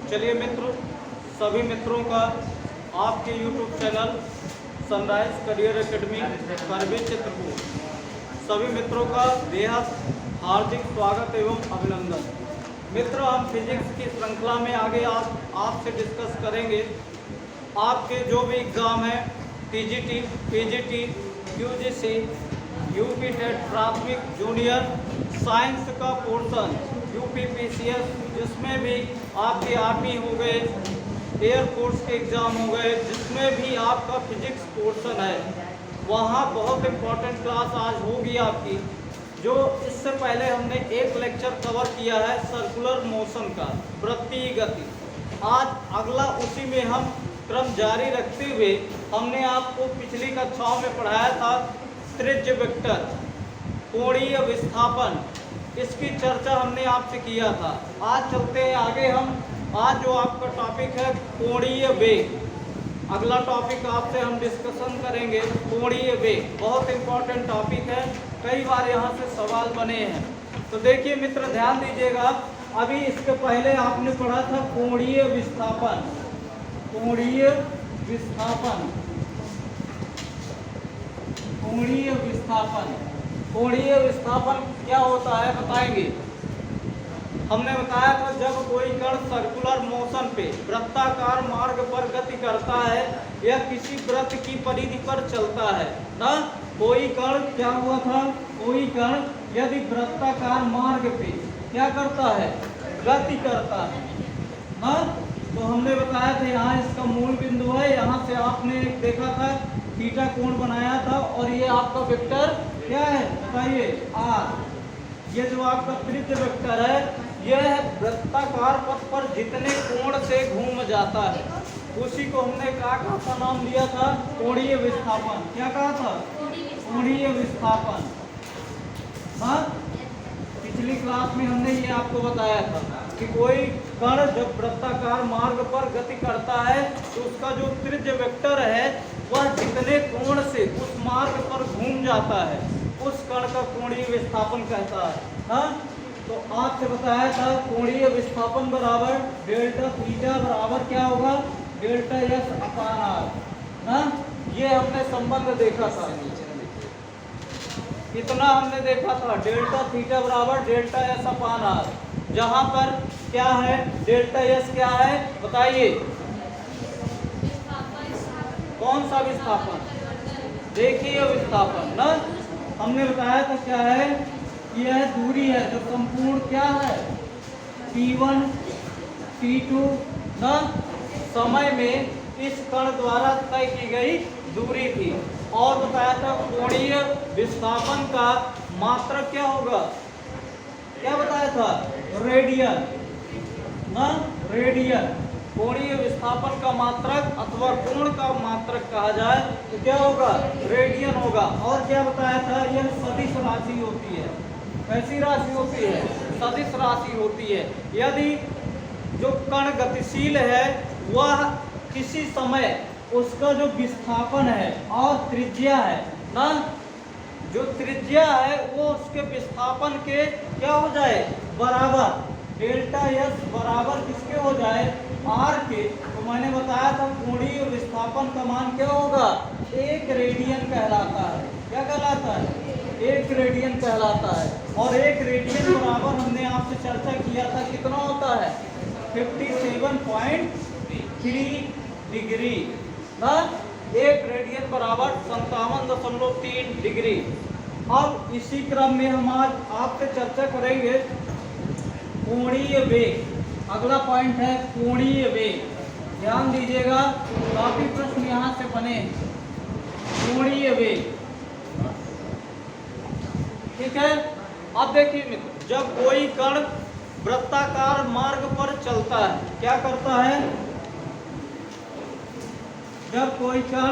चलिए मित्र, सभी मित्रों का आपके YouTube channel sunrise career academy Parvez Chitrakoot सभी मित्रों का बेहद हार्दिक स्वागत एवं अभिनंदन। मित्र, हम फिजिक्स की श्रृंखला में आगे आपसे डिस्कस करेंगे आपके जो भी एग्ज़ाम है TGT, PGT, UGC, UP TET प्राथमिक जूनियर साइंस का पोर्शन, यूपीपीसीएस जिसमें भी आपके आर्मी हो गए, एयरफोर्स के एग्ज़ाम हो गए, जिसमें भी आपका फिजिक्स पोर्शन है, वहाँ बहुत इम्पोर्टेंट क्लास आज होगी आपकी। जो इससे पहले हमने एक लेक्चर कवर किया है सर्कुलर मोशन का, वृत्तीय गति। आज अगला उसी में हम क्रम जारी रखते हुए हमने आपको पिछली कक्षाओं में पढ़ाया था त्रिज्य वेक्टर, कोणीय विस्थापन, इसकी चर्चा हमने आपसे किया था। आज चलते हैं आगे आज जो आपका टॉपिक है कोणीय वेग, अगला टॉपिक आपसे हम डिस्कशन करेंगे कोणीय वेग। बहुत इंपॉर्टेंट टॉपिक है, कई बार यहाँ से सवाल बने हैं। तो देखिए मित्र, ध्यान दीजिएगा, अभी इसके पहले आपने पढ़ा था कोणीय विस्थापन। कोणीय विस्थापन, कोणीय विस्थापन, कोणीय विस्थापन क्या होता है बताएंगे। हमने बताया था जब कोई कण सर्कुलर मोशन पे वृत्ताकार मार्ग पर गति करता है या किसी वृत्त की परिधि पर चलता है ना, कोई कण क्या हुआ था, कोई कण यदि वृत्ताकार मार्ग पे क्या करता है, गति करता है ना, तो हमने बताया था यहाँ इसका मूल बिंदु है, यहाँ से आपने देखा था थीटा कोण बनाया था, और ये आपका वेक्टर क्या है बताइए, आर। ये जो आपका त्रिज्य वेक्टर है, यह वृत्ताकार पथ पर जितने कोण से घूम जाता है उसी को हमने क्या कहा था, नाम दिया था कोणीय विस्थापन। क्या कहा था, कोणीय विस्थापन। हाँ, पिछली क्लास में हमने ये आपको बताया था कि कोई कण जब वृत्ताकार मार्ग पर गति करता है तो उसका जो त्रिज्य वेक्टर है वह जितने कोण से उस मार्ग पर घूम जाता है उस कण का कोणीय विस्थापन कहता है। हाँ, तो आपसे बताया था कोणीय विस्थापन बराबर डेल्टा थीटा बराबर क्या होगा, डेल्टा एस अपान आर। हाँ, ये हमने संबंध देखा था, इतना हमने देखा था, डेल्टा थीटा बराबर डेल्टा एस अपान आर, जहां पर क्या है, डेल्टा एस क्या है बताइए, कौन सा विस्थापन, देखिए विस्थापन ना, हमने बताया था क्या है, यह दूरी है जो संपूर्ण क्या है t1 t2 ना समय में इस कण द्वारा तय की गई दूरी थी। और बताया था कोणीय विस्थापन का मात्रक क्या होगा, क्या बताया था, रेडियन ना, रेडियन। कोणीय विस्थापन का मात्रक अथवा कोण का मात्रक कहा जाए तो क्या होगा, रेडियन होगा। और क्या बताया था, यह सदिश राशि होती है, कैसी राशि होती है, सदिश राशि होती है। यदि जो कण गतिशील है वह किसी समय उसका जो विस्थापन है और त्रिज्या है ना, जो त्रिज्या है वो उसके विस्थापन के क्या हो जाए, बराबर, डेल्टा एस बराबर किसके हो जाए, आर के। तो मैंने बताया था कोणीय विस्थापन का मान क्या होगा, 1 रेडियन कहलाता है। क्या कहलाता है, 1 रेडियन कहलाता है। और 1 रेडियन बराबर हमने आपसे चर्चा किया था कितना होता है, 57.3 डिग्री ना, 1 रेडियन बराबर 57.3 डिग्री। अब इसी क्रम में हम आज आपसे चर्चा करेंगे कोणीय वेग। अगला पॉइंट है कोणीय वेग, ध्यान दीजिएगा, काफी प्रश्न यहाँ से बने। कोणीय वेग, ठीक है। अब देखिए मित्र, जब कोई कण वृत्ताकार मार्ग पर चलता है, क्या करता है, जब कोई कण,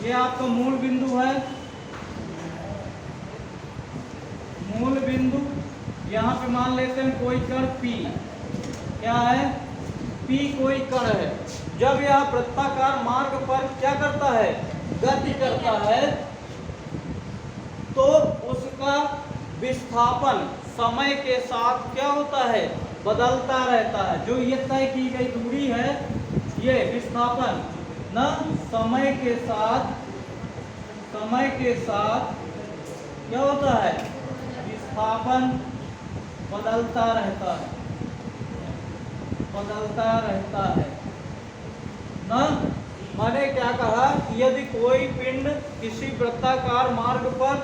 ये आपका मूल बिंदु है, मूल बिंदु, यहाँ पे मान लेते हैं कोई कण P, क्या है, P कोई कण है, जब यह वृत्ताकार मार्ग पर क्या करता है, गति करता है, तो उसका विस्थापन समय के साथ क्या होता है, बदलता रहता है। जो ये तय की गई दूरी है, ये विस्थापन न समय के साथ क्या होता है, विस्थापन बदलता रहता है ना। मैंने क्या कहा कि यदि कोई पिंड किसी वृत्ताकार मार्ग पर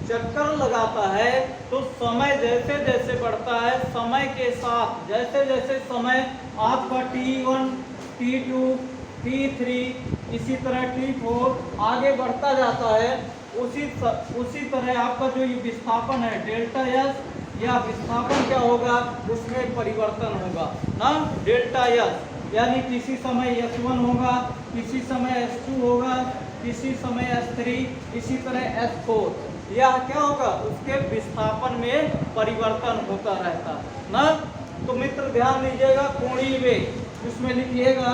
चक्कर लगाता है तो समय जैसे जैसे बढ़ता है, समय के साथ जैसे जैसे समय आपका t1, t2, t3 इसी तरह t4 आगे बढ़ता जाता है, उसी तरह आपका जो ये विस्थापन है डेल्टा एस या विस्थापन क्या होगा, उसमें परिवर्तन होगा ना। डेल्टा एस यानी किसी समय S1 होगा, किसी समय S2 होगा, किसी समय S3, इसी तरह S4। यह क्या होगा, उसके विस्थापन में परिवर्तन होता रहता ना। तो मित्र ध्यान दीजिएगा, कोणीय वेग इसमें लिखिएगा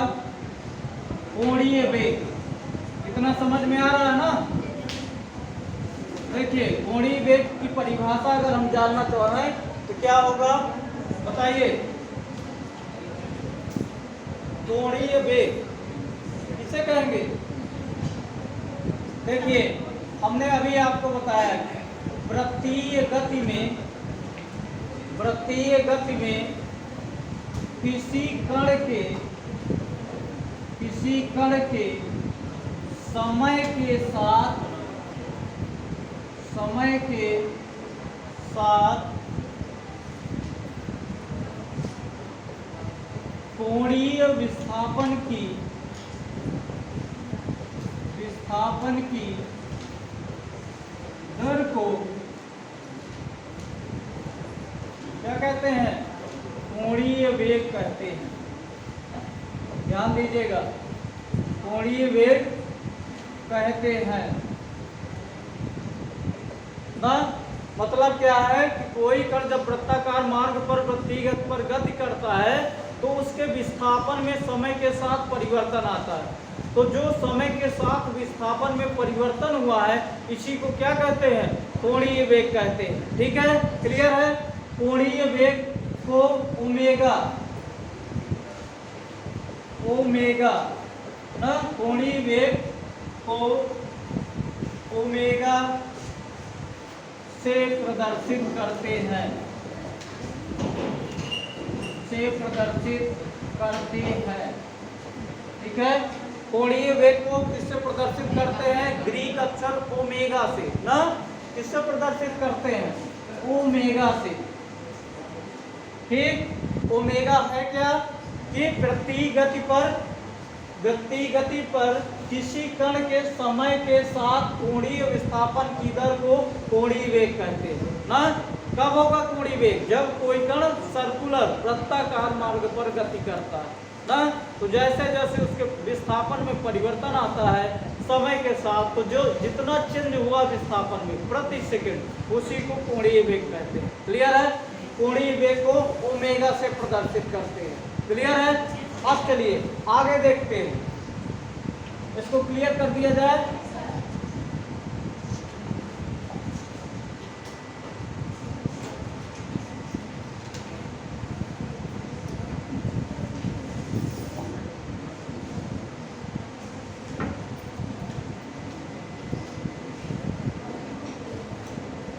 कोणीय वेग। इतना समझ में आ रहा है ना। देखिए कोणीय वेग की परिभाषा अगर हम जानना चाहें तो क्या होगा बताइए। कोणीय वेग किसे कहेंगे? देखिए हमने अभी आपको बताया कि वृत्तीय गति में किसी कण के समय के साथ कोणीय विस्थापन की दर को क्या कहते हैं, कोणीय वेग कहते हैं। ध्यान दीजिएगा, कोणीय वेग कहते हैं ना। मतलब क्या है कि कोई कण जब वृत्ताकार मार्ग पर वृत्तिगत पर गति करता है तो उसके विस्थापन में समय के साथ परिवर्तन आता है। तो जो समय के साथ विस्थापन में परिवर्तन हुआ है इसी को क्या कहते हैं, कोणीय वेग कहते हैं। ठीक है, क्लियर है। कोणीय वेग को ओमेगा ना, कोणीय वेग को ओमेगा से प्रदर्शित करते हैं, ठीक है। कोणीय वेग को किससे प्रदर्शित करते हैं, ग्रीक अक्षर ओमेगा से ना। किससे प्रदर्शित करते हैं, ओमेगा से। ठीक, ओमेगा है क्या कि वृत्तीय गति पर किसी कण के समय के साथ कोणीय विस्थापन की दर को कोणीय वेग कहते हैं ना। कब होगा कोणीय वेग, जब कोई कण सर्कुलर वृत्ताकार मार्ग पर गति करता है ना। तो जैसे जैसे उसके विस्थापन में परिवर्तन आता है समय के साथ, तो जो जितना चेंज हुआ विस्थापन में प्रति सेकंड उसी को कोणीय वेग कहते हैं। क्लियर है, कोणीय वेग को ओमेगा से प्रदर्शित करते हैं। क्लियर है। अब चलिए आगे देखते हैं, इसको क्लियर कर दिया जाए।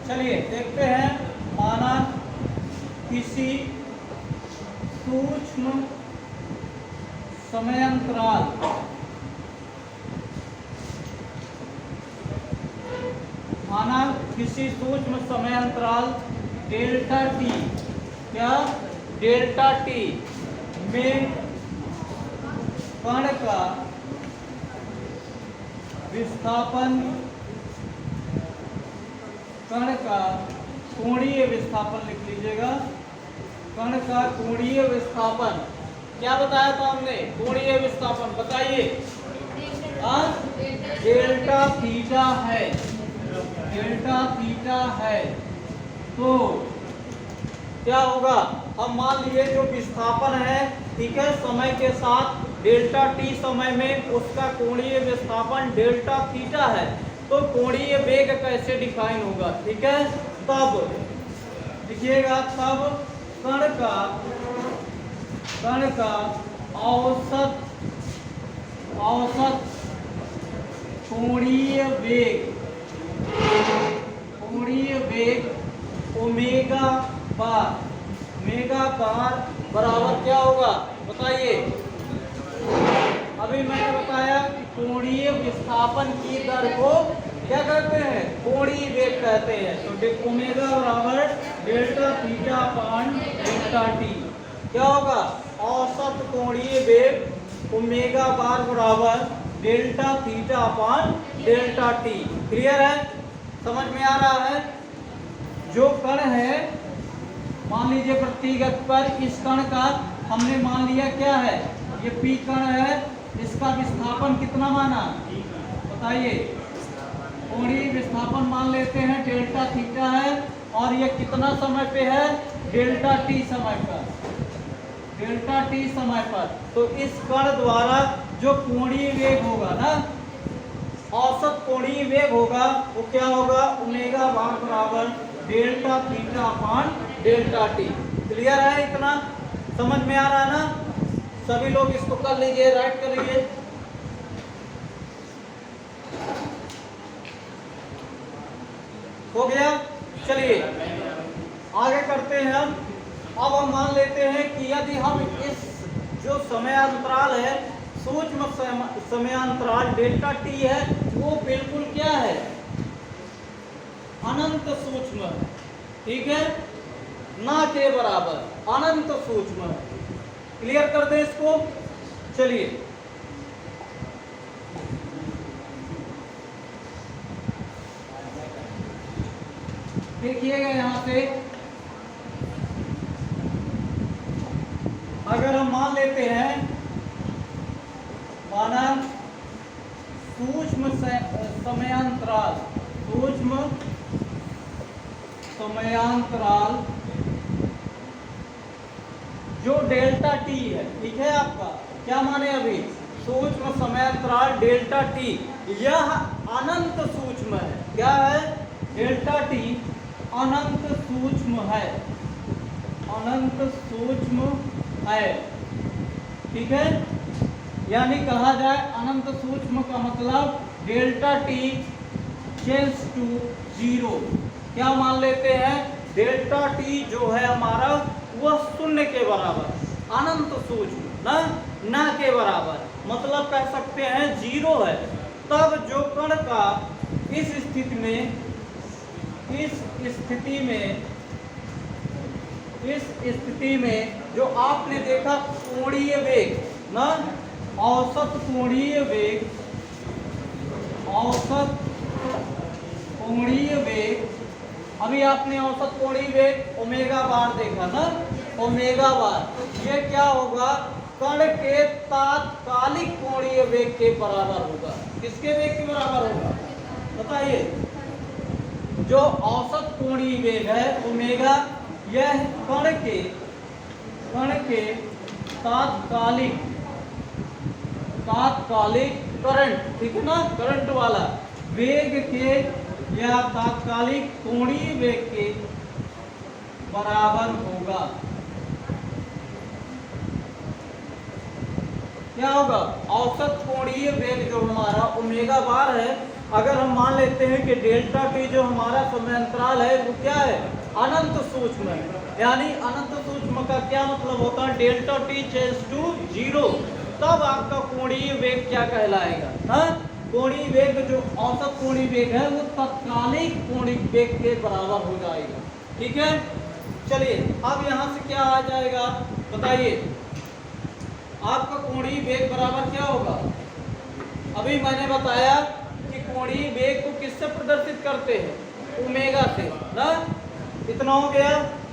चलिए देखते हैं, माना किसी सूक्ष्म समयांतराल डेल्टा टी, क्या डेल्टा टी में कण का विस्थापन, कण का कोणीय विस्थापन लिख लीजिएगा। कण का कोणीय विस्थापन क्या बताया था हमने, कोणीय विस्थापन बताइए, डेल्टा थीटा है, डेल्टा थीटा है। तो क्या होगा, हम मान लिए जो विस्थापन है, ठीक है, समय के साथ डेल्टा टी समय में उसका कोणीय विस्थापन डेल्टा थीटा है। तो कोणीय वेग कैसे डिफाइन होगा, ठीक है। तब लिखिएगा, तब कण का कण का औसत कोणीय वेग ओमेगा बार बराबर क्या होगा बताइए। अभी मैंने बताया कि कोणीय विस्थापन की दर को क्या कहते हैं, कोणीय वेग कहते हैं। तो ओमेगा बराबर delta theta upon delta T क्या होगा, औसत कोणीय वेग ओमेगा बार बराबर delta theta upon delta T. Clear है, समझ में आ रहा है। जो कण है मान लीजिए प्रतिगत पर, इस कण का हमने मान लिया क्या है, ये पी कण है, इसका विस्थापन कितना माना बताइए, कोणीय विस्थापन मान लेते हैं डेल्टा थीटा है, और ये कितना समय पे है, डेल्टा टी समय पर, डेल्टा टी समय पर। तो इस कण द्वारा जो कोणीय वेग होगा ना, औसत कोणीय वेग होगा, वो क्या होगा, ओमेगा बार बराबर delta theta upon delta T. Clear है, इतना समझ में आ रहा है ना। सभी लोग इसको कर लीजिए, राइट कर लीजिए। हो गया, चलिए आगे करते हैं हम। अब हम मान लेते हैं कि यदि हम इस जो समयांतराल है, सूक्ष्म समयांतराल डेल्टा टी है, वो बिल्कुल क्या है, अनंत सूक्ष्म है, ठीक है, ना के बराबर, अनंत सूक्ष्म है। क्लियर कर दें इसको, चलिए देखिएगा यहां से, अगर हम मान लेते हैं माना सूक्ष्म समयांतराल जो डेल्टा टी है, ठीक है, आपका क्या माने अभी, सूक्ष्म समयांतराल डेल्टा टी, यह अनंत सूक्ष्म है। क्या है, डेल्टा टी अनंत सूक्ष्म है, अनंत सूक्ष्म है, ठीक है। यानी कहा जाए अनंत सूक्ष्म का मतलब delta T tends to zero. क्या मान लेते हैं, डेल्टा टी जो है हमारा वह शून्य के बराबर, अनंत सूक्ष्म ना के बराबर, मतलब कह सकते हैं जीरो है। तब जो कण का इस स्थिति में जो आपने देखा कोणीय वेग ना, औसत कोणीय वेग, अभी आपने औसत कोणीय वेग ओमेगा बार देखा ना, ओमेगा बार, ये क्या होगा, कण के तात्कालिक कोणीय वेग के बराबर होगा। किसके वेग के बराबर होगा बताइए, जो औसत कोणीय वेग है ओमेगा, यह कण के तात्कालिक करंट, ठीक है ना, करंट वाला वेग के या तात्कालिक कोणीय वेग के बराबर होगा। क्या होगा, औसत कोणीय वेग जो हमारा ओमेगा बार है, अगर हम मान लेते हैं कि डेल्टा टी जो हमारा समयांतराल है वो क्या है, अनंत सूक्ष्म है। यानी अनंत सूक्ष्म का क्या मतलब होता है, delta T tends to zero, तब आपका कोणीय वेग क्या कहलाएगा, हाँ, कोणीय वेग जो औसत कोणीय वेग है वो तात्कालिक कोणीय वेग के बराबर हो जाएगा। ठीक है, चलिए अब यहाँ से क्या आ जाएगा बताइए, आपका कोणीय वेग बराबर क्या होगा। अभी मैंने बताया कि कोणीय वेग को किससे प्रदर्शित करते हैं, ओमेगा से ना, इतना हो गया।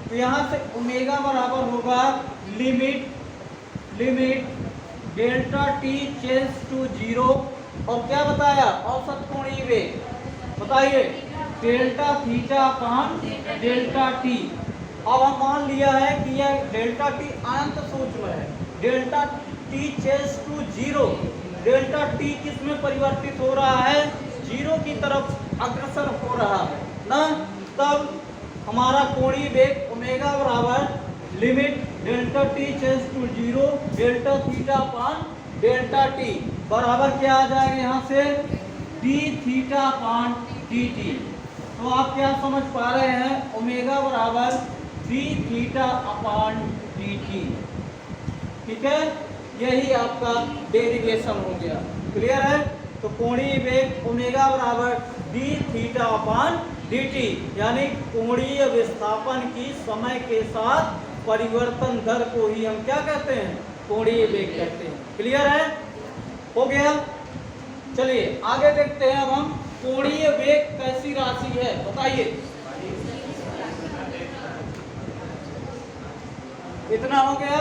तो यहाँ से ओमेगा बराबर होगा limit delta T tends to zero, और क्या बताया, औसत कोणीय वेग बताइए delta theta upon delta T. अब हम मान लिया है कि यह डेल्टा टी अनंत सूक्ष्म है, delta T tends to zero, delta T किस में परिवर्तित हो रहा है, जीरो की तरफ अग्रसर हो रहा है ना, तब हमारा कोणीय वेग ओमेगा बराबर limit delta T change to 0, delta theta upon delta T बराबर क्या आ जाएगा यहाँ से D theta upon D T. तो आप क्या समझ पा रहे हैं, ओमेगा बराबर D theta upon D T. ठीक है, यही आपका डेरिवेशन हो गया। क्लियर है? तो कोणीय वेग ओमेगा बराबर D theta upon D T, यानी कोणीय विस्थापन की समय के साथ परिवर्तन दर को ही हम क्या कहते हैं, कोणीय वेग कहते हैं। क्लियर है? हो गया। चलिए आगे देखते हैं। अब हम कोणीय वेग कैसी राशि है बताइए। इतना हो गया,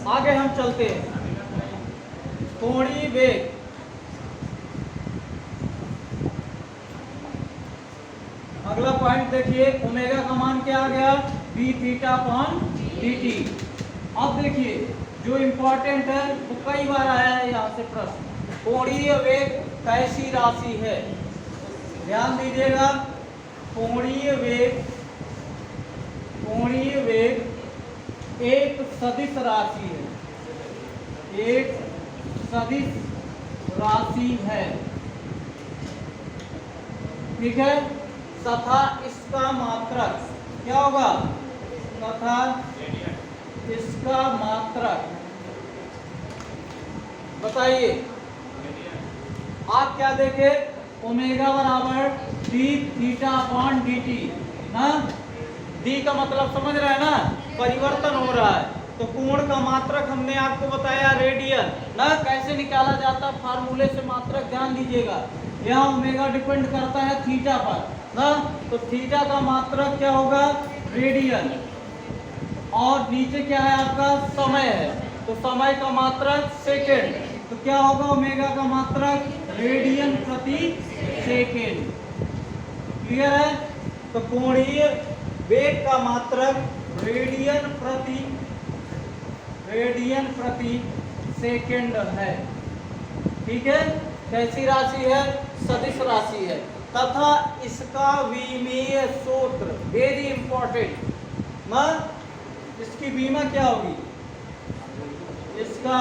आगे हम चलते हैं। कोणीय वेग अगला पॉइंट देखिए, ओमेगा का मान क्या आ गया D theta upon D T. अब देखिए जो इंपॉर्टेंट है वो कई बार आया है यहाँ से प्रश्न, कोणीय वेग कैसी राशि है। ध्यान दीजिएगा, कोणीय वेग एक सदिश राशि है, एक सदिश राशि है। ठीक है, तथा इसका मात्रक क्या होगा, तथा इसका मात्रक बताइए। आप क्या देखे, ओमेगा बराबर D theta upon D T ना, डी का मतलब समझ रहे हैं ना, परिवर्तन हो रहा है। तो कोण का मात्रक हमने आपको बताया रेडियन ना, कैसे निकाला जाता है फार्मूले से मात्रक ध्यान दीजिएगा। यहाँ ओमेगा डिपेंड करता है थीटा पर ना, तो थीटा का मात्रक क्या होगा रेडियन, और नीचे क्या है आपका समय है, तो समय का मात्रक सेकेंड, तो क्या होगा ओमेगा का मात्रक रेडियन प्रति सेकेंड। क्लियर है? तो कोणीय वेग का मात्रक रेडियन प्रति सेकेंड है। ठीक है, कैसी राशि है, सदिश राशि है। तथा इसका विमीय सूत्र वेरी इंपॉर्टेंट ना, इसकी बीमा क्या होगी, इसका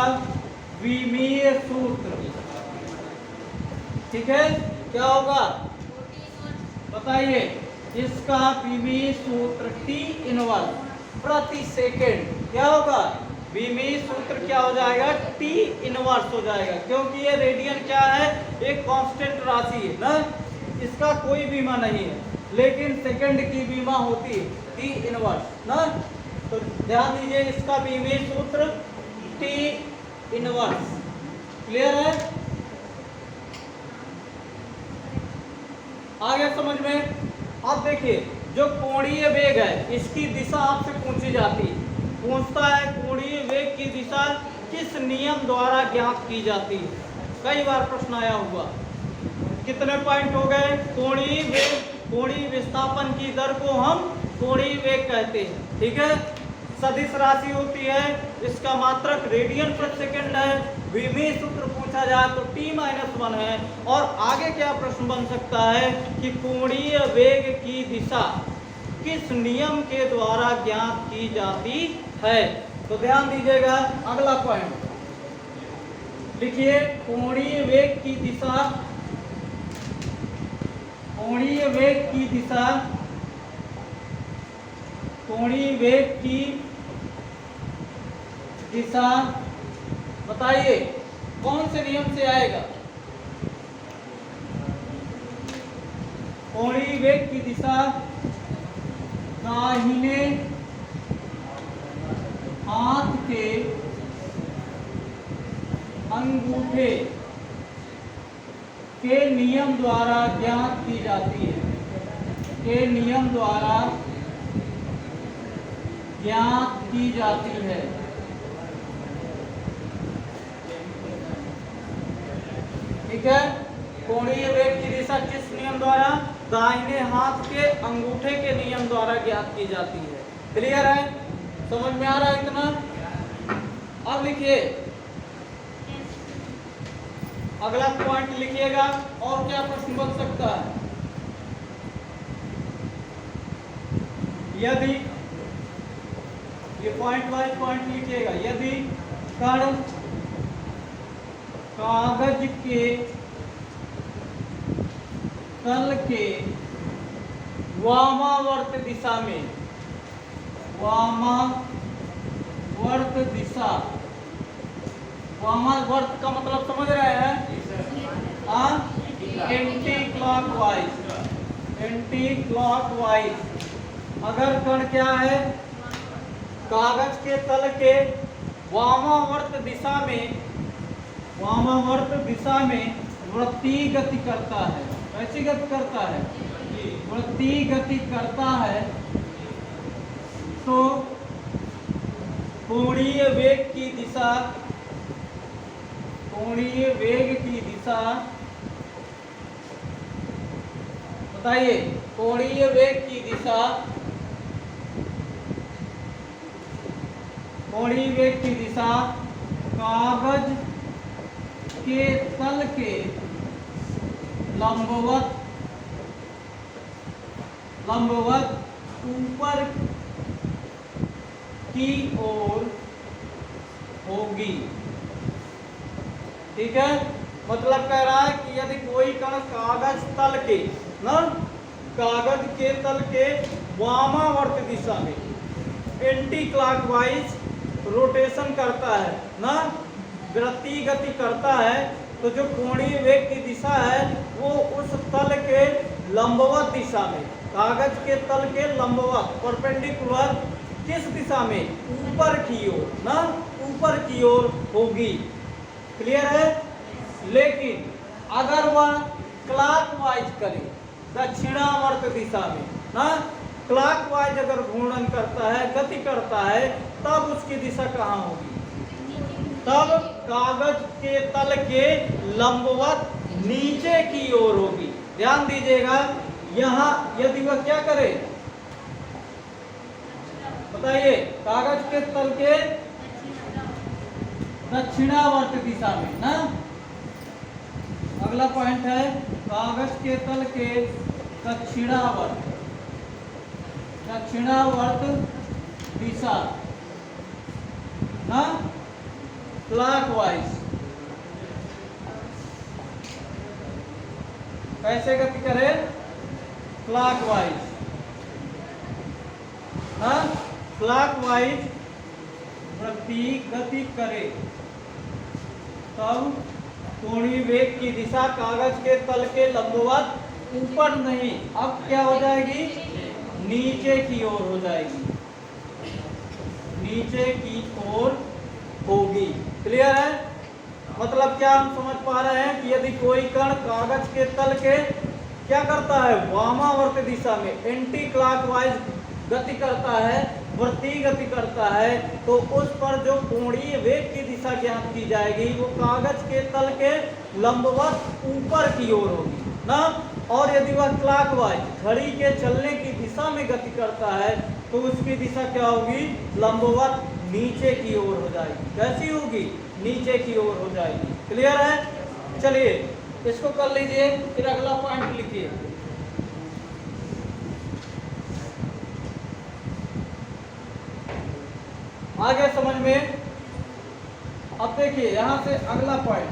विमीय सूत्र। ठीक है, क्या होगा बताइए, इसका विमीय सूत्र टी इनवर्स प्रति सेकेंड क्या होगा, विमीय सूत्र क्या हो जाएगा टी इनवर्स हो जाएगा, क्योंकि ये रेडियन क्या है एक कांस्टेंट राशि है ना, इसका कोई बीमा नहीं है, लेकिन सेकंड की बीमा होती है टी इनवर्स ना। तो ध्यान दीजिए, इसका विमीय सूत्र टी इनवर्स। क्लियर है? आ गया समझ में? अब देखिए जो कोणीय वेग है इसकी दिशा आपसे पूछी जाती है, पूछता है कोणीय वेग की दिशा किस नियम द्वारा ज्ञात की जाती है। कई बार प्रश्न आया हुआ। कितने पॉइंट हो गए, कोणीय वेग, कोणीय विस्थापन की दर को हम कोणीय वेग कहते हैं। ठीक है, सदिश राशि होती है, इसका मात्रक रेडियन प्रति सेकंड है, विमीय सूत्र पूछा जाए तो t-1 है। और आगे क्या प्रश्न बन सकता है कि कोणीय वेग की दिशा किस नियम के द्वारा ज्ञात की जाती है। तो ध्यान दीजिएगा, अगला पॉइंट लिखिए, कोणीय वेग की दिशा, कोणीय वेग की दिशा, कोणीय वेग की दिशा बताइए कौन से नियम से आएगा, कोणीय वेग की दिशा दाहिने हाथ के अंगूठे के नियम द्वारा ज्ञात की जाती है, के नियम द्वारा ज्ञात की जाती है। ठीक है, कोणीय वेग की दिशा किस नियम द्वारा, दाहिने हाथ के अंगूठे के नियम द्वारा ज्ञात की जाती है। क्लियर है? समझ में आ रहा है इतना? अब लिखिए अगला पॉइंट लिखिएगा, और क्या प्रश्न बन सकता है। ये पॉइंट वाइज पॉइंट लिखिएगा। यदि कण कागज के तल के वामावर्त दिशा में, वामावर्त दिशा, वामावर्त का मतलब समझ रहे हैं? Anti clockwise. अगर कण क्या है, कागज के तल के वामावर्त दिशा में वृत्तीय गति करता है। कैसी गति करता है? वृत्तीय गति करता है तो कोणीय वेग की दिशा बताइए, कोणीय वेग की दिशा कागज के तल के लंबवत ऊपर की ओर होगी। ठीक है, मतलब कह रहा है कि यदि कोई कण कागज के तल के वामावर्त दिशा में एंटी क्लॉकवाइज रोटेशन करता है ना, वृत्तीय गति करता है, तो जो कोणीय वेग की दिशा है वो उस तल के लंबवत दिशा में, कागज के तल के लंबवत परपेंडिकुलर किस दिशा में? ऊपर की ओर ना, ऊपर की ओर होगी। क्लियर है? लेकिन अगर वह क्लॉकवाइज करे, दक्षिणावर्त दिशा में ना, क्लॉकवाइज अगर घूर्णन करता है, गति करता है, तब उसकी दिशा कहाँ होगी? तब कागज के तल के लंबवत नीचे की ओर होगी। ध्यान दीजिएगा, यहाँ यदि वह क्या करे, बताइए, कागज के तल के दक्षिणावर्त दिशा में ना, अगला पॉइंट है कागज के तल के दक्षिणावर्त दिशा ना, क्लॉकवाइज। कैसे गति करे? क्लॉकवाइज। हाँ, क्लॉकवाइज वृत्तीय गति करे तब कोणीय वेग की दिशा कागज के तल के लंबवत ऊपर नहीं, अब क्या हो जाएगी? नीचे की ओर हो जाएगी, नीचे की ओर होगी। क्लियर है? मतलब क्या हम समझ पा रहे हैं कि यदि कोई कण कागज के तल के क्या करता है, वामावर्त दिशा में एंटी क्लॉकवाइज गति करता है, वृत्तीय गति करता है, तो उस पर जो कोणीय वेग की दिशा ज्ञात की जाएगी वो कागज के तल के लंबवत ऊपर की ओर होगी ना। और यदि वह क्लॉकवाइज घड़ी के चलने की दिशा में गति करता है तो उसकी दिशा क्या होगी? लंबवत नीचे की ओर हो जाएगी। कैसी होगी? नीचे की ओर हो जाएगी। क्लियर है? चलिए इसको कर लीजिए, फिर अगला पॉइंट लिखिए। आगे समझ में। अब देखिए यहां से अगला पॉइंट,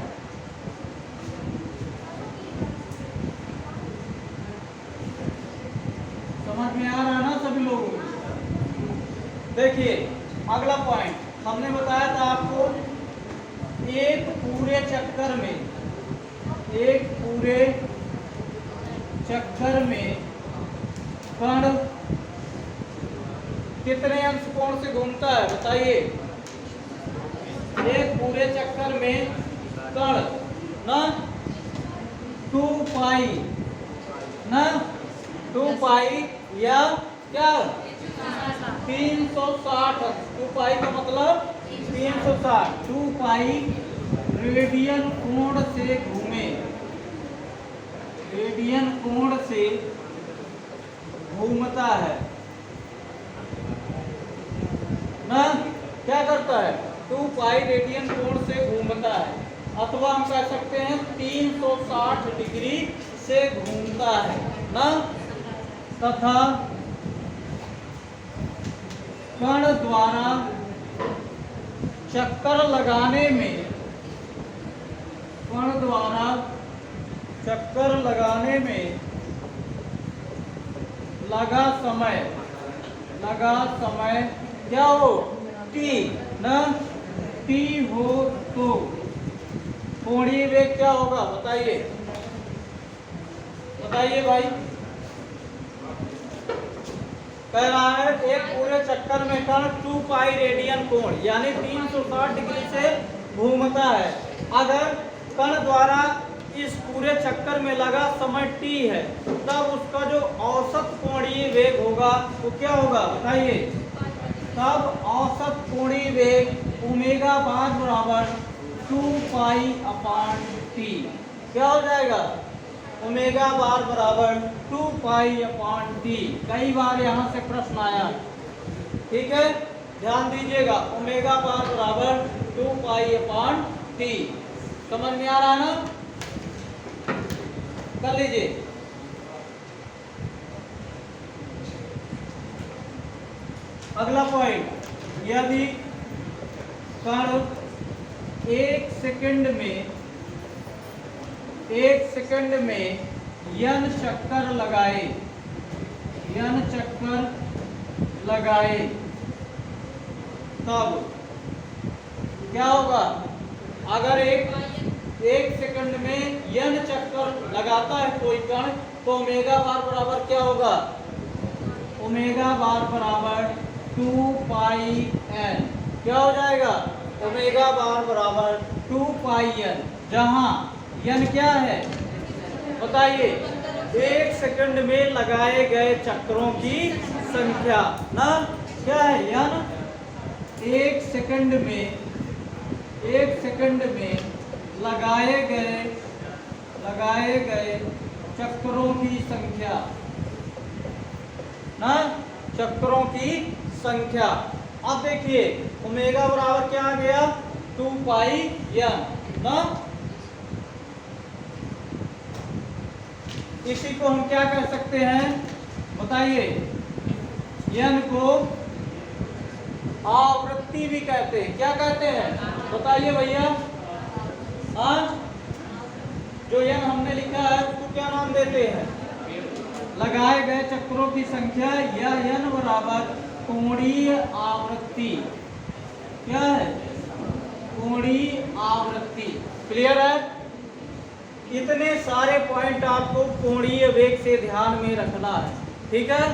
समझ में आ रहा है ना सभी लोगों को? देखिए अगला पॉइंट हमने बताया था आपको, एक पूरे चक्कर में कण कितने अंश कोण से घूमता है? बताइए। एक पूरे चक्कर में कण ना 2 पाई ना, 2 पाई या क्या 360 अंश। 2 पाई का मतलब 360, 2 पाई रेडियन कोण से घूमे, रेडियन कोण से घूमता है ना। क्या करता है? 2 पाई रेडियन कोण से घूमता है, अथवा हम कह सकते हैं 360 डिग्री से घूमता है ना। तथा कण द्वारा चक्कर लगाने में, कण द्वारा चक्कर लगाने में लगा समय क्या हो, t न t हो तो कोणीय वेग क्या होगा, बताइए भाई। कह रहा है एक पूरे चक्कर में कण 2 पाई रेडियन कोण यानी 360 डिग्री से घूमता है। अगर कण द्वारा इस पूरे चक्कर में लगा समय t है, तब उसका जो औसत कोणीय वेग होगा वो क्या होगा, बताइए। तब औसत कोणीय वेग ओमेगा बार बराबर 2 पाई अपान t क्या हो जाएगा, ओमेगा बार बराबर 2 पाई अपान t। कई बार यहाँ से प्रश्न आया, ठीक है, ध्यान दीजिएगा। ओमेगा बार बराबर 2 पाई अपान t, समझ में आ रहा है ना, कर लीजिए। अगला पॉइंट, यदि कण 1 सेकंड में n चक्कर लगाए तब क्या होगा। अगर एक सेकंड में n चक्कर लगाता है कोई कण, तो ओमेगा बार बराबर क्या होगा, ओमेगा बार बराबर 2 पाई n क्या हो जाएगा, ओमेगा बार बराबर 2 पाई n, जहां n क्या है, बताइए। 1 सेकंड में लगाए गए चक्रों की संख्या ना, क्या है n, 1 सेकंड में लगाए गए चक्रों की संख्या ना, चक्रों की संख्या। अब देखिए ओमेगा बराबर क्या आ गया, 2 पाई n ना। इसी को हम क्या कह सकते हैं, बताइए। n को आवृत्ति भी कहते हैं, क्या कहते हैं, बताइए भैया। जो n हमने लिखा है उसको क्या नाम देते हैं, लगाए गए चक्रों की संख्या, या n बराबर कोणीय आवृत्ति, क्या है, कोणीय आवृत्ति। क्लियर है। इतने सारे पॉइंट आपको कोणीय वेग से ध्यान में रखना है, ठीक है।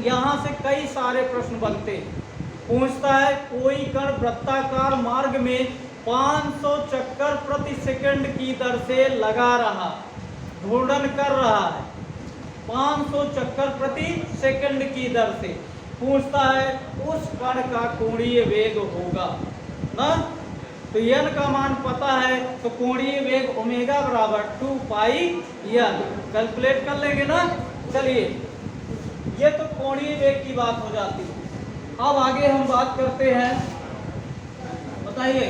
यहाँ से कई सारे प्रश्न बनते हैं। पूछता है कोई कण वृत्ताकार मार्ग में 500 चक्कर प्रति सेकंड की दर से लगा रहा, घूर्णन कर रहा है 500 चक्कर प्रति सेकंड की दर से। पूछता है उस कण का कोणीय वेग होगा ना, तो n का मान पता है, तो कोणीय वेग ओमेगा बराबर 2 पाई n कैलकुलेट कर लेंगे ना। चलिए, ये तो कोणीय वेग की बात हो जाती है। अब आगे हम बात करते हैं, बताइए।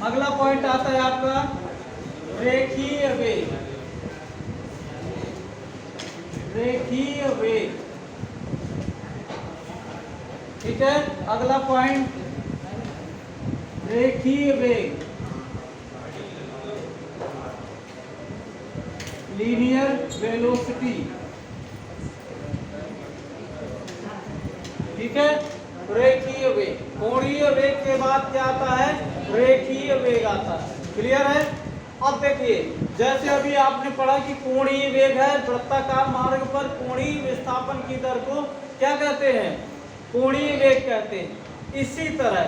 अगला पॉइंट आता है आपका रेखीय वेग। रेखीय वेग, ठीक है। अगला पॉइंट रेखीय वेग, लीनियर वेलोसिटी, ठीक है। रेखीय वेग, कोणीय वेग के बाद क्या आता है, रेखीय वेग आता है। क्लियर है। अब देखिए, जैसे अभी आपने पढ़ा कि कोणीय वेग है, वृत्ताकार मार्ग पर कोणीय विस्थापन की दर को क्या कहते हैं, कोणीय वेग कहते हैं। इसी तरह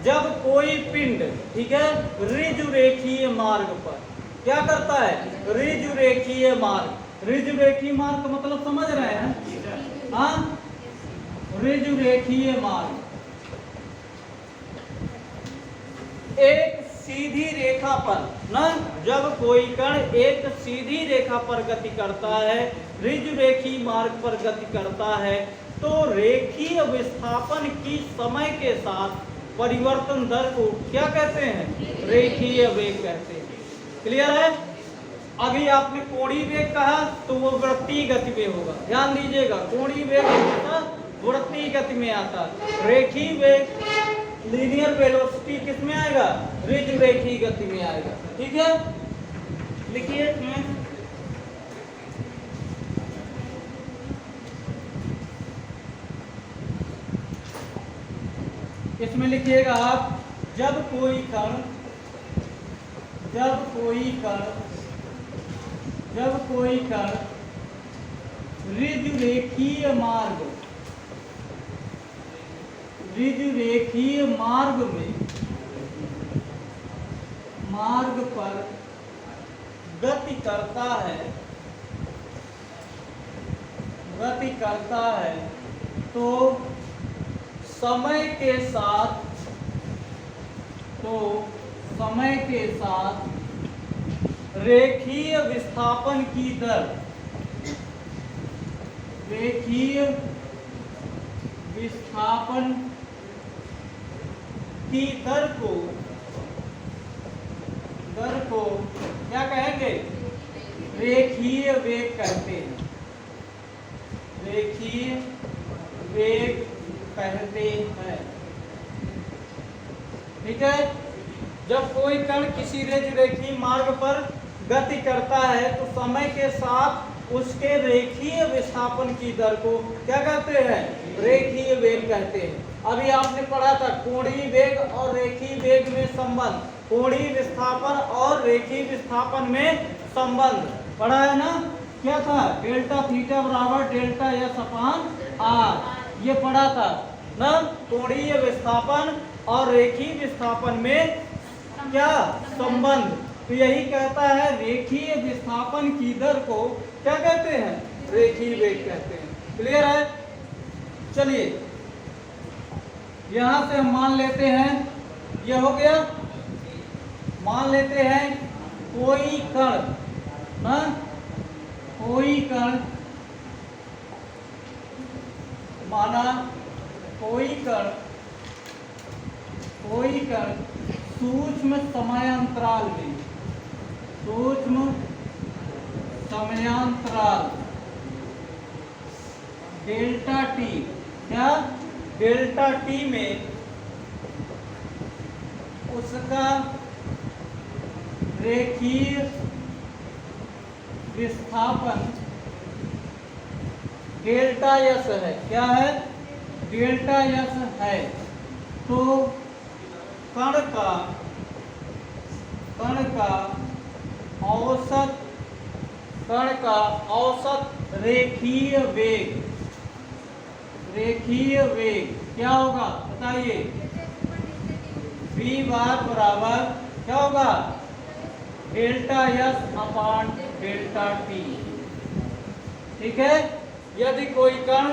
जब कोई पिंड, ठीक है, ऋजुरेखीय मार्ग पर क्या करता है, ऋजुरेखीय मार्ग। ऋजुरेखीय मार्ग का मतलब समझ रहे हैं, हाँ, ऋजुरेखीय मार्ग एक सीधी रेखा पर ना, जब कोई कण एक सीधी रेखा पर गति करता है, ऋजुरेखीय मार्ग पर गति करता है, तो रेखीय विस्थापन की समय के साथ परिवर्तन दर को क्या कहते हैं, रेखीय वेग कहते हैं। क्लियर है। अभी आपने कोणीय वेग कहा तो वो वृत्तीय गति में होगा, ध्यान दीजिएगा। कोणीय वेग हमेशा वृत्तीय गति में आता है। रेखीय वेग लीनियर वेलोसिटी किस में आएगा? रिज रेखीय गति में आएगा। ठीक है, लिखिए इसमें लिखिएगा आप, जब कोई कण रिज रेखीय मार्ग पर गति करता है तो समय के साथ रेखीय विस्थापन की दर को क्या कहेंगे? रेखीय वेग कहते हैं। रेखीय वेग कहते हैं। ठीक है, जब कोई कण किसी रेखीय मार्ग पर गति करता है तो समय के साथ उसके रेखीय विस्थापन की दर को क्या कहते हैं? रेखीय वेग कहते हैं। अभी आपने पढ़ा था कोणीय वेग और रेखीय वेग में संबंध, कोणीय विस्थापन और रेखीय विस्थापन में संबंध पढ़ा है ना? क्या था? डेल्टा थीटा बराबर डेल्टा एस अपान आर, ये पढ़ा था ना। कोणीय विस्थापन और रेखीय विस्थापन में क्या संबंध? तो यही कहता है रेखीय विस्थापन की दर को क्या कहते हैं? रेखीय वेग कहते हैं। क्लियर है? चलिए यहां से हम मान लेते हैं, ये हो गया। मान लेते हैं कोई कण माना कोई कण सूक्ष्म समयांतराल डेल्टा टी, क्या डेल्टा टी में उसका रेखीय विस्थापन डेल्टा एस है। क्या है? डेल्टा एस है। तो कण का औसत रेखीय वेग क्या होगा? बताइए। v बार बराबर क्या होगा? Delta S upon delta T. ठीक है, यदि कोई कण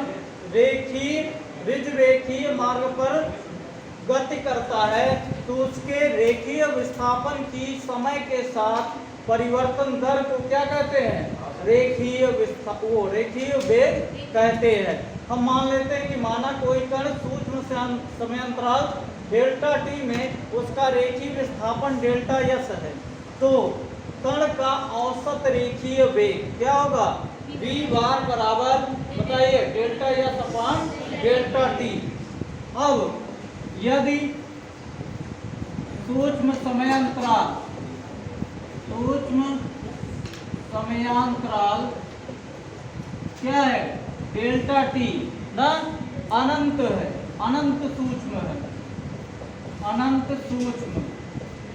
रिज रेखीय मार्ग पर गति करता है तो उसके रेखीय विस्थापन की समय के साथ परिवर्तन दर को क्या कहते हैं? रेखीय वेग कहते हैं। हम मान लेते हैं कि माना कोई कण सूक्ष्म समयांतराल डेल्टा टी में उसका रेखीय विस्थापन डेल्टा एस है, तो कण का औसत रेखीय वेग क्या होगा? v बार बराबर बताइए delta S upon delta T. अब यदि सूक्ष्म समयांतराल क्या है? डेल्टा टी ना अनंत है, अनंत सूक्ष्म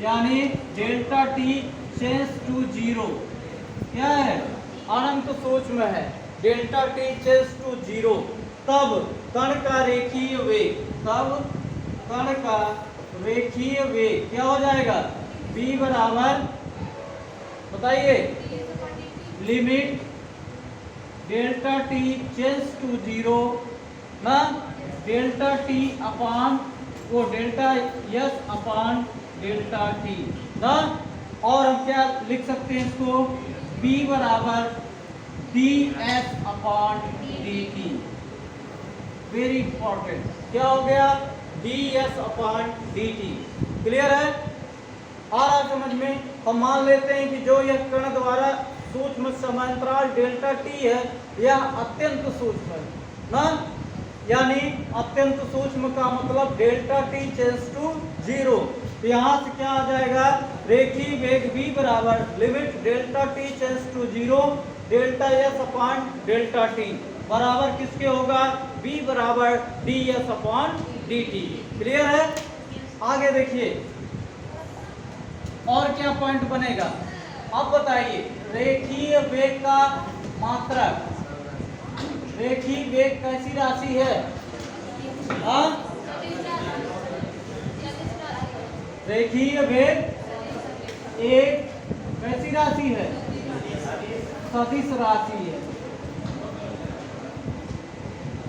यानी delta T tends to zero. क्या है? अनंत सूक्ष्म है, delta T tends to zero. तब कण का रेखीय वेग क्या हो जाएगा? v बराबर बताइए limit delta T tends to zero ना डेल्टा टी अपान वो delta S upon delta T ना। और हम क्या लिख सकते हैं इसको? v बराबर डी एस अपान डी टी। वेरी इंपॉर्टेंट, क्या हो गया? डी एस अपान डी टी। क्लियर है? आ रहा समझ में। हम मान लेते हैं कि जो यह कण द्वारा सूक्ष्म समांतराल डेल्टा टी है यह अत्यंत सूक्ष्म है ना, यानी अत्यंत सूक्ष्म का मतलब डेल्टा टी टेंड्स टू 0। तो यहाँ से क्या आ जाएगा, रेखीय वेग v बराबर limit delta T tends to 0 delta S upon delta T बराबर किसके होगा, v बराबर D S upon D T. Clear है। आगे देखिए और क्या पॉइंट बनेगा, अब बताइए रेखीय वेग का मात्रक। रेखीय वेग कैसी राशि है, हाँ रेखीय वेग एक कैसी राशि है, सदिश राशि है,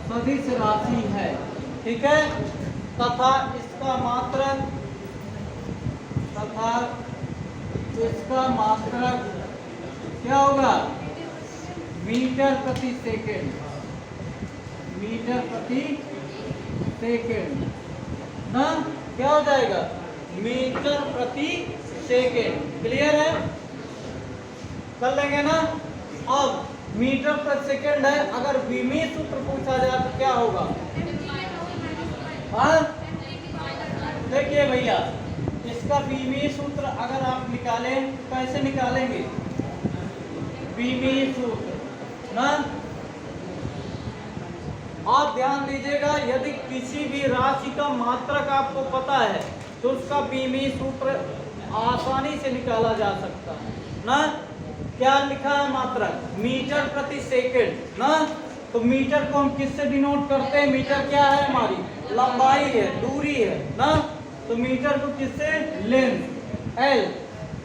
सदिश राशि है, ठीक है। तथा इसका मात्रक क्या होगा, मीटर प्रति सेकेंड, मीटर प्रति सेकेंड ना, क्या हो जाएगा, मीटर प्रति सेकेंड। क्लियर है, कर लेंगे ना। अब मीटर प्रति सेकेंड है, अगर विमीय सूत्र पूछा जाए तो क्या होगा, हाँ देखिए भैया इसका विमीय सूत्र अगर आप निकालें कैसे निकालेंगे, विमीय सूत्र ना, आप ध्यान दीजिएगा यदि किसी भी राशि का मात्रक आपको पता है तो उसका विमीय सूत्र आसानी से निकाला जा सकता है ना। क्या लिखा है मात्रक, मीटर प्रति सेकेंड ना, तो मीटर को हम किससे डिनोट करते हैं, मीटर क्या है हमारी लंबाई है, दूरी है ना, तो मीटर को किससे, लेंथ एल,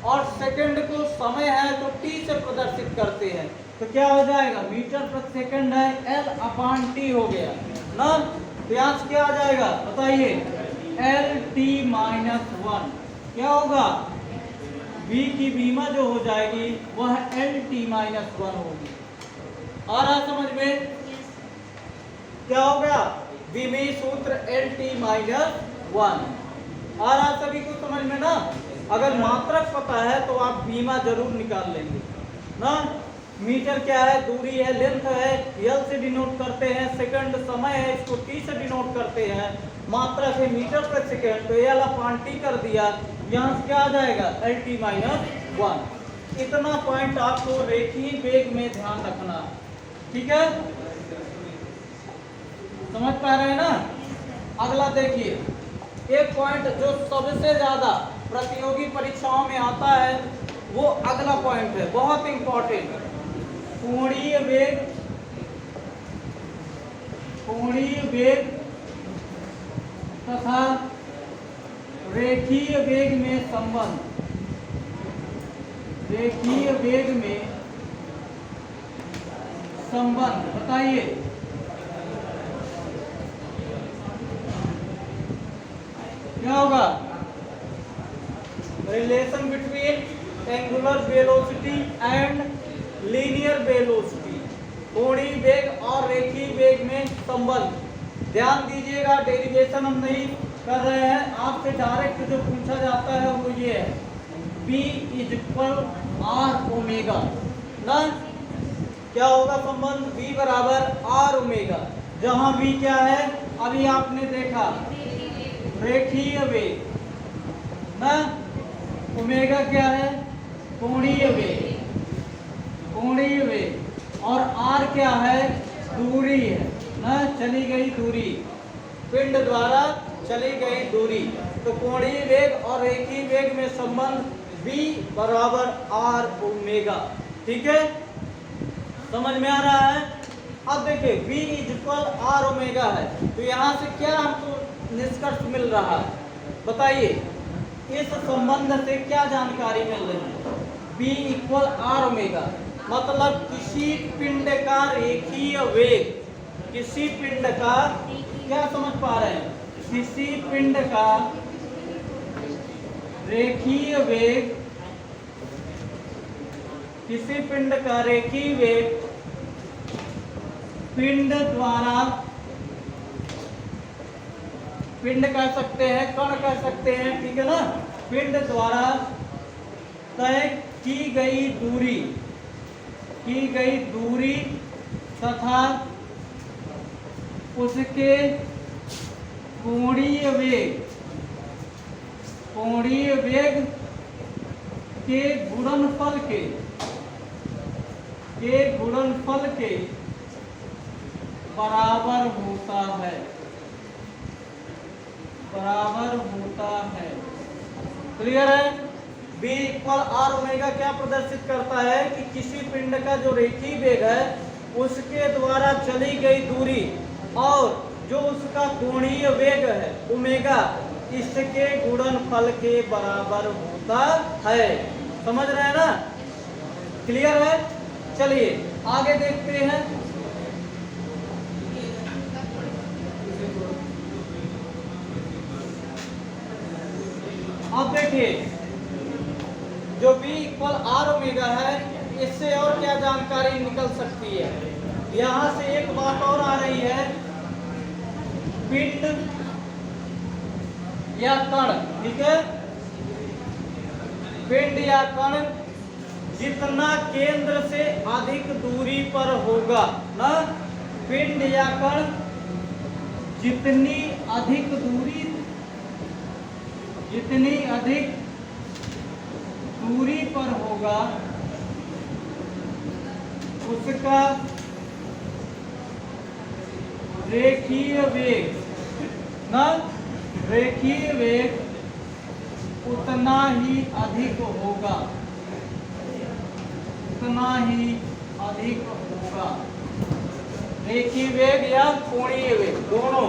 और सेकंड को समय है तो टी से प्रदर्शित करते हैं, तो क्या हो जाएगा मीटर प्रति सेकंड है एल अपॉन टी हो गया ना। तो यहाँ से क्या आ जाएगा बताइए, एल टी माइनस 1 क्या होगा, v की बीमा जो हो जाएगी वह एल टी माइनस 1 होगी। आ रहा समझ में, क्या हो गया, विमीय सूत्र एल टी माइनस 1। आ रहा सभी को समझ में ना। अगर मात्रक पता है तो आप बीमा जरूर निकाल लेंगे ना। मीटर क्या है, दूरी है, लेंथ है, एल से डिनोट करते हैं, सेकंड समय है इसको टी से डिनोट करते हैं, मात्रक है मीटर प्रति सेकंड तो एल अपॉन टी कर दिया, यहाँ से क्या आ जाएगा एल टी माइनस 1। इतना पॉइंट आपको रेखीय वेग में ध्यान रखना, ठीक है, समझ पा रहे हैं ना। अगला देखिए एक पॉइंट जो सबसे ज्यादा प्रतियोगी परीक्षाओं में आता है वो अगला पॉइंट है, बहुत इंपॉर्टेंट, कोणीय वेग, कोणीय वेग तथा रेखीय वेग में संबंध, रेखीय वेग में संबंध बताइए। क्या होगा, relation between angular velocity and linear velocity, कोणीय वेग और रेखीय वेग में संबंध। ध्यान दीजिएगा डेरिवेशन हम नहीं कर रहे हैं, आपसे डायरेक्ट जो पूछा जाता है वो ये है, B = R ओमेगा ना, क्या होगा संबंध, V बराबर R ओमेगा, जहां V क्या है अभी आपने देखा रेखीय वेग ना, ओमेगा क्या है कोणीय वेग, कोणीय वेग, और R क्या है दूरी है ना, चली गई दूरी, पिंड द्वारा चली गई दूरी, तो कोणीय वेग और रेखीय वेग में संबंध V बराबर R ओमेगा, ठीक है, समझ में आ रहा है। अब देखिए V = R ओमेगा है, तो यहाँ से क्या हमको निष्कर्ष मिल रहा है बताइए, इस संबंध से क्या जानकारी मिल रही है, V = R ओमेगा मतलब किसी पिंड का रेखीय वेग, किसी पिंड का, क्या समझ पा रहे हैं, किसी पिंड का रेखीय वेग, किसी पिंड का रेखीय वेग पिंड द्वारा, पिंड कह सकते हैं, कण कह सकते हैं, ठीक है ना, पिंड द्वारा तय की गई दूरी तथा उसके कोणीय वेग के गुणनफल के बराबर होता है। क्लियर है? B इक्वल आर ओमेगा क्या प्रदर्शित करता है कि किसी पिंड का जो रेखीय वेग है उसके द्वारा चली गई दूरी और जो उसका कोणीय वेग है ओमेगा इसके गुणनफल के बराबर होता है। समझ रहे हैं ना? क्लियर है? चलिए आगे देखते हैं। अब देखिए जो B इक्वल आर ओमेगा है इससे और क्या जानकारी निकल सकती है। यहां से एक बात और आ रही है, पिंड या कण, ठीक है, पिंड या कण जितना केंद्र से अधिक दूरी पर होगा ना, पिंड या कण जितनी अधिक दूरी पर होगा उसका रेखीय वेग उतना ही अधिक होगा। रेखीय वेग या कोणीय वेग दोनों,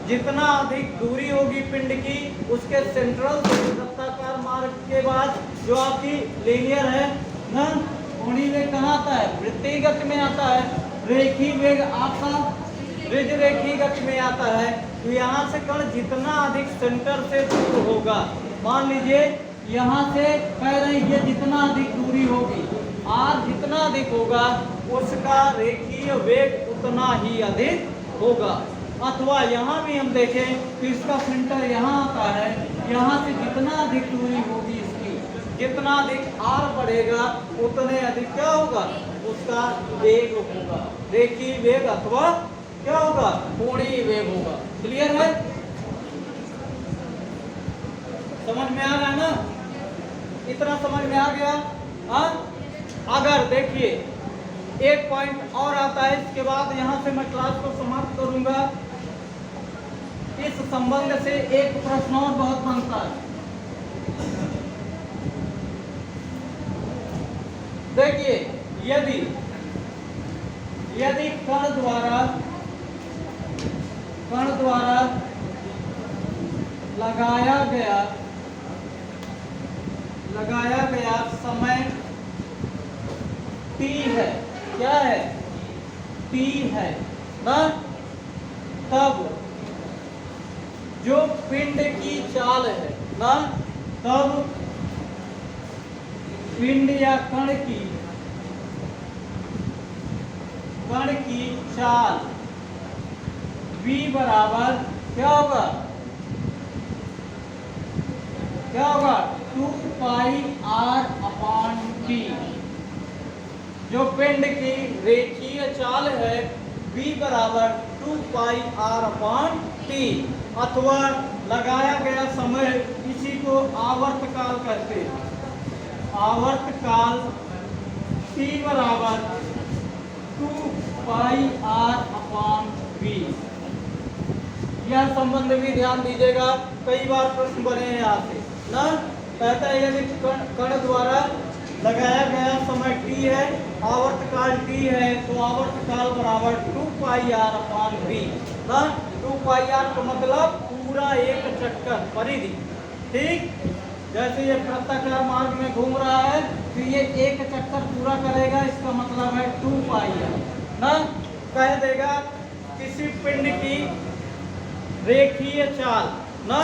जितना अधिक दूरी होगी पिंड की उसके सेंट्रल से वृत्ताकार मार्ग के बाद जो आपकी लीनियर है ना, कोणीय वेग कहाँ आता है? वृत्तीय गति में आता है। रेखीय वेग आपका रिज रेखीय गति में आता है। तो यहाँ से कण जितना अधिक सेंटर से दूर होगा, मान लीजिए यहाँ से कह रहे हैं ये जितना अधिक दूरी होगी, r जितना अधिक होगा उसका रेखीय वेग उतना ही अधिक होगा। अथवा यहाँ भी हम देखें तो इसका सेंटर यहाँ आता है, यहाँ से जितना अधिक दूरी होगी इसकी, जितना अधिक r बढ़ेगा उतने अधिक क्या होगा? उसका वेग होगा, रेखीय वेग अथवा क्या होगा? कोणीय वेग होगा। क्लियर है? समझ में आ रहा है ना? इतना समझ में आ गया? हाँ, अगर देखिए एक पॉइंट और आता है, इसके बाद यहां से मैं क्लास को समाप्त करूंगा। इस संबंध से एक प्रश्न और बहुत बनता है। देखिए यदि कण द्वारा लगाया गया समय t है, क्या है? t है ना, तब जो पिंड की चाल है ना, तब पिंड या कण की चाल v बराबर क्या होगा? 2 पाई r अपान t। जो पिंड की रेखीय चाल है v बराबर 2 पाई r अपान t, अथवा लगाया गया समय, इसी को आवर्तकाल कहते हैं। आवर्तकाल t बराबर 2 पाई r अपान v। यह संबंध भी ध्यान दीजिएगा, कई बार प्रश्न बने हैं यहाँ से ना। कहता है यदि कण द्वारा लगाया गया समय t है, आवर्तकाल t है, तो आवर्तकाल बराबर 2 पाई r अपान v ना। 2 पाई r का मतलब पूरा एक चक्कर परिधि, ठीक। जैसे ये वृत्ताकार मार्ग में घूम रहा है तो ये एक चक्कर पूरा करेगा, इसका मतलब है 2 पाई r ना। कह देगा किसी पिंड की रेखीय चाल ना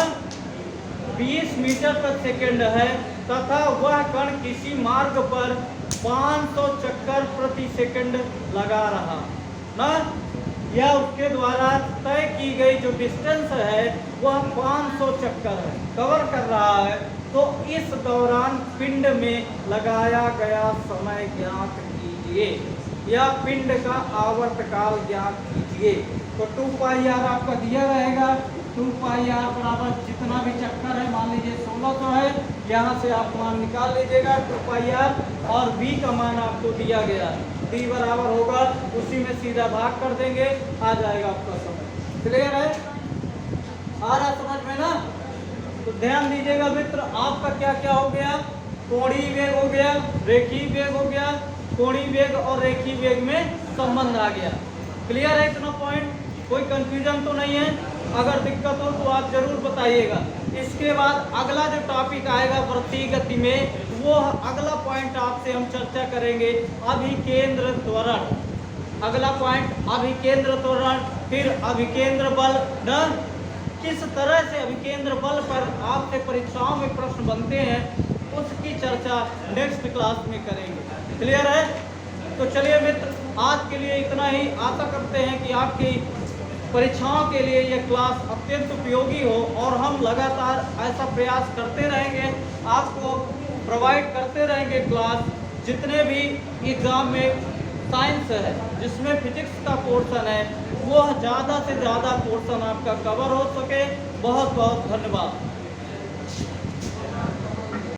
20 मीटर प्रति सेकंड है तथा वह कण किसी मार्ग पर 500 चक्कर प्रति सेकंड लगा रहा ना। या उसके द्वारा तय की गई जो डिस्टेंस है वह 500 चक्कर है, कवर कर रहा है, तो इस दौरान पिंड में लगाया गया समय ज्ञात कीजिए या पिंड का आवर्तकाल ज्ञात कीजिए। तो 2πr आपका दिया रहेगा, 2πr बराबर जितना भी चक्कर है, मान लीजिए 1600 है, यहाँ से आप मान निकाल लीजिएगा 2πr, और v का मान आपको दिया गया है, v बराबर होगा उसी में सीधा भाग कर देंगे, आ जाएगा आपका समय। क्लियर है, आ रहा समझ में ना? तो ध्यान दीजिएगा मित्र, आपका क्या क्या हो गया, कोणीय वेग हो गया, रेखीय वेग हो गया, कोणीय वेग और रेखीय वेग में संबंध आ गया। क्लियर है इतना पॉइंट? कोई कंफ्यूजन तो नहीं है? अगर दिक्कत हो तो आप जरूर बताइएगा। इसके बाद अगला जो टॉपिक आएगा वृत्तीय गति में, वो अगला पॉइंट आपसे हम चर्चा करेंगे अभिकेंद्र त्वरण। अगला पॉइंट अभिकेंद्र त्वरण, फिर अभिकेंद्र बल न, किस तरह से अभिकेंद्र बल पर आपसे परीक्षाओं में प्रश्न बनते हैं उसकी चर्चा नेक्स्ट क्लास में करेंगे। क्लियर है? तो चलिए मित्र, आज के लिए इतना ही। आशा करते हैं कि आपकी परीक्षाओं के लिए यह क्लास अत्यंत उपयोगी हो, और हम लगातार ऐसा प्रयास करते रहेंगे, आपको प्रोवाइड करते रहेंगे क्लास। जितने भी एग्ज़ाम में साइंस है, जिसमें फिजिक्स का पोर्शन है, वो ज़्यादा से ज़्यादा पोर्शन आपका कवर हो सके। बहुत बहुत धन्यवाद।